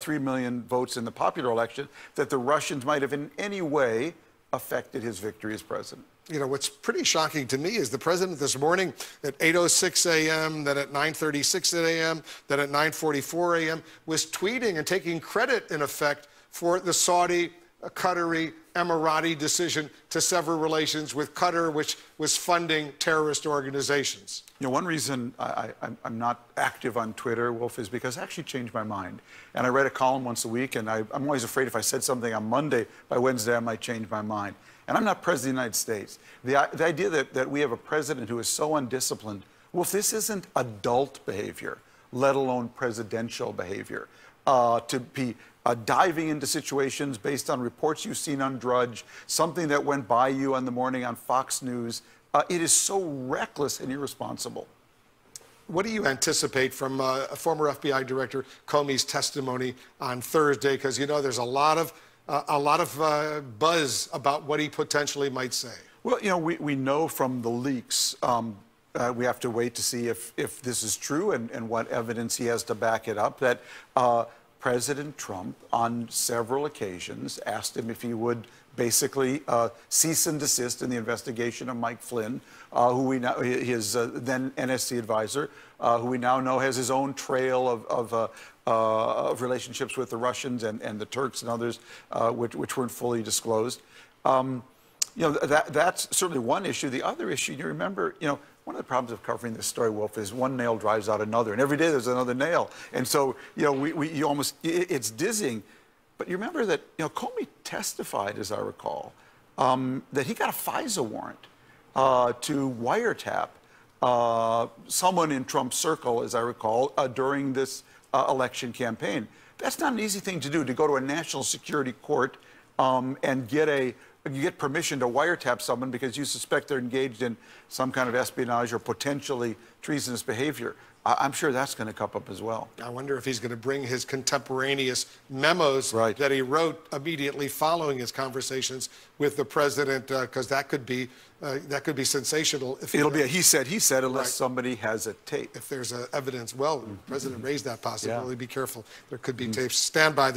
3 million votes in the popular election, that the Russians might have in any way affected his victory as president. You know, what's pretty shocking to me is the president this morning at 8:06 a.m., then at 9:36 a.m., then at 9:44 a.m., was tweeting and taking credit, in effect, for the Saudi, Qatari, Emirati decision to sever relations with Qatar, which was funding terrorist organizations. You know, one reason I'm not active on Twitter, Wolf, is because I actually changed my mind. And I read a column once a week, and I'm always afraid if I said something on Monday, by Wednesday I might change my mind. And I'm not president of the United States. The idea that we have a president who is so undisciplined, Wolf, this isn't adult behavior, let alone presidential behavior. To be diving into situations based on reports you've seen on Drudge, something that went by you on the morning on Fox News, it is so reckless and irresponsible. What do you anticipate from former FBI Director Comey's testimony on Thursday? Because, you know, there's a lot of buzz about what he potentially might say. Well, you know, we know from the leaks, we have to wait to see if this is true and what evidence he has to back it up, that President Trump, on several occasions, asked him if he would basically cease and desist in the investigation of Mike Flynn, who we now, his then NSC advisor, who we now know has his own trail of relationships with the Russians and the Turks and others, which weren't fully disclosed. You know, that's certainly one issue. The other issue, you remember, you know, one of the problems of covering this story, Wolf, is one nail drives out another, and every day there's another nail. And so, you know, you almost, it's dizzying. But you remember that, you know, Comey testified, as I recall, that he got a FISA warrant to wiretap someone in Trump's circle, as I recall, during this election campaign. That's not an easy thing to do, to go to a national security court and get permission to wiretap someone because you suspect they're engaged in some kind of espionage or potentially treasonous behavior. I'm sure that's going to come up as well. I wonder if he's going to bring his contemporaneous memos that he wrote immediately following his conversations with the president, because that could be sensational. If it'll be a he said, unless somebody has a tape. If there's evidence, well, the president raised that possibility. Be careful. There could be tapes. Stand by there.